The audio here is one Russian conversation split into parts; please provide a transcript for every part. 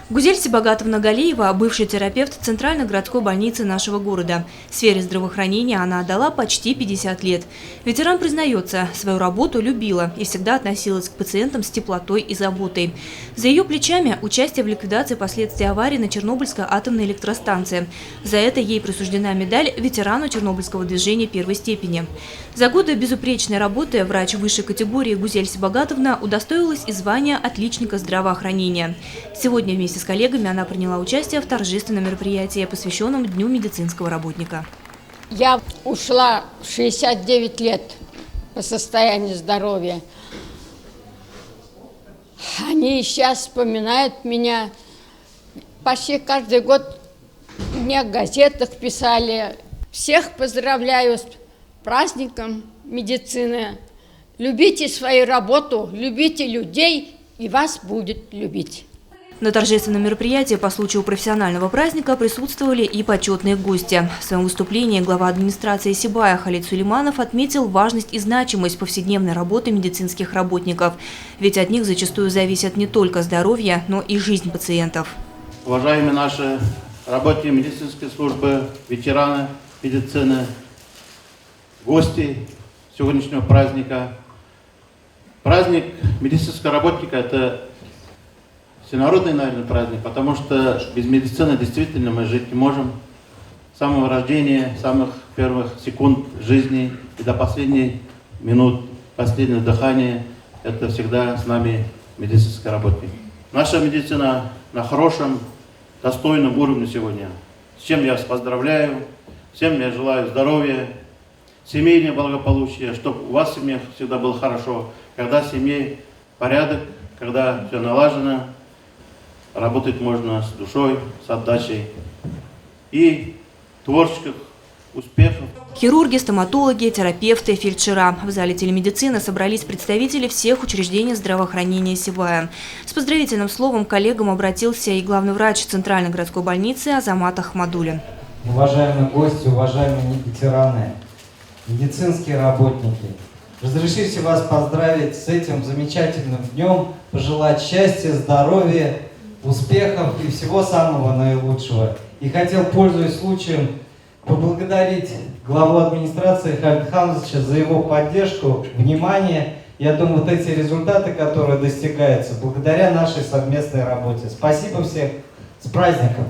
Гузель Сибагатовна Галиева – бывший терапевт Центральной городской больницы нашего города. В сфере здравоохранения она отдала почти 50 лет. Ветеран признается, свою работу любила и всегда относилась к пациентам с теплотой и заботой. За ее плечами участие в ликвидации последствий аварии на Чернобыльской атомной электростанции. За это ей присуждена медаль ветерану Чернобыльского движения первой степени. За годы безупречной работы врач высшей категории Гузель Сибагатовна удостоилась и звания отличника здравоохранения. Сегодня вместе с коллегами она приняла участие в торжественном мероприятии, посвященном Дню медицинского работника. Я ушла в 69 лет по состоянию здоровья. Они сейчас вспоминают меня. Почти каждый год мне в газетах писали. Всех поздравляю с праздником медицины. Любите свою работу, любите людей, и вас будет любить. На торжественном мероприятии по случаю профессионального праздника присутствовали и почетные гости. В своем выступлении глава администрации Сибая Халид Сулейманов отметил важность и значимость повседневной работы медицинских работников. Ведь от них зачастую зависит не только здоровье, но и жизнь пациентов. Уважаемые наши работники медицинской службы, ветераны медицины, гости сегодняшнего праздника. Праздник медицинского работника – это всенародный, наверное, праздник, потому что без медицины действительно мы жить не можем. С самого рождения, с самых первых секунд жизни и до последних минут, последнего дыхания – это всегда с нами медицинский работник. Наша медицина на хорошем, достойном уровне сегодня. С чем я вас поздравляю, всем я желаю здоровья, семейное благополучие, чтобы у вас в семье всегда было хорошо, когда в семье порядок, когда все налажено. Работать можно с душой, с отдачей и творческих успехов. Хирурги, стоматологи, терапевты, фельдшера. В зале телемедицины собрались представители всех учреждений здравоохранения Сибая. С поздравительным словом к коллегам обратился и главный врач Центральной городской больницы Азамат Ахмадулин. Уважаемые гости, уважаемые ветераны, медицинские работники, разрешите вас поздравить с этим замечательным днем, пожелать счастья, здоровья, успехов и всего самого наилучшего. И хотел, пользуясь случаем, поблагодарить главу администрации Халида Хамзовича за его поддержку, внимание. Я думаю, вот эти результаты, которые достигаются, благодаря нашей совместной работе. Спасибо всем, с праздником!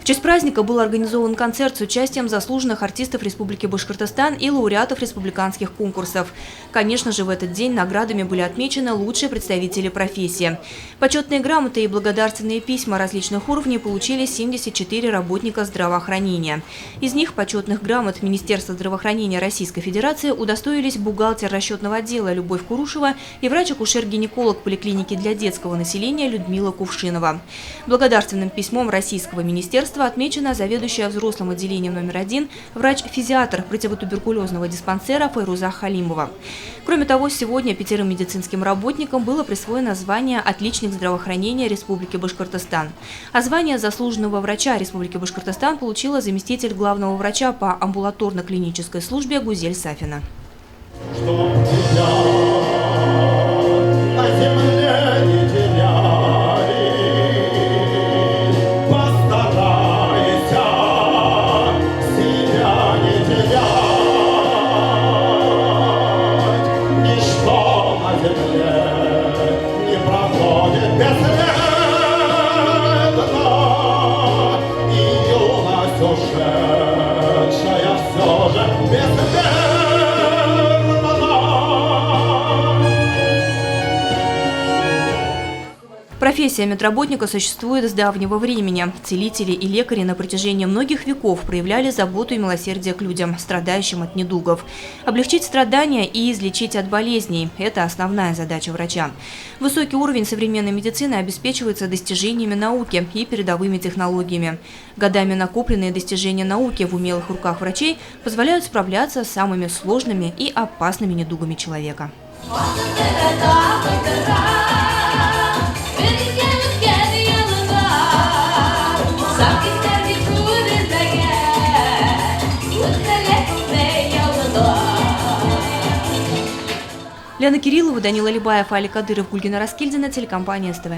В честь праздника был организован концерт с участием заслуженных артистов Республики Башкортостан и лауреатов республиканских конкурсов. Конечно же, в этот день наградами были отмечены лучшие представители профессии. Почетные грамоты и благодарственные письма различных уровней получили 74 работника здравоохранения. Из них почетных грамот Министерства здравоохранения Российской Федерации удостоились бухгалтер расчетного отдела Любовь Курушева и врач-акушер-гинеколог поликлиники для детского населения Людмила Кувшинова. Благодарственным письмом Российского министерства отмечена заведующая взрослым отделением номер 1, врач-физиатр противотуберкулезного диспансера Файруза Халимова. Кроме того, сегодня 5 медицинским работникам было присвоено звание «Отличник здравоохранения Республики Башкортостан». А звание заслуженного врача Республики Башкортостан получила заместитель главного врача по амбулаторно-клинической службе Гузель Сафина. Профессия медработника существует с давнего времени. Целители и лекари на протяжении многих веков проявляли заботу и милосердие к людям, страдающим от недугов. Облегчить страдания и излечить от болезней – это основная задача врача. Высокий уровень современной медицины обеспечивается достижениями науки и передовыми технологиями. Годами накопленные достижения науки в умелых руках врачей позволяют справляться с самыми сложными и опасными недугами человека. Лена Кириллова, Данила Либаев, Али Кадыров, Гульгина Раскильдина, телекомпания СТВ.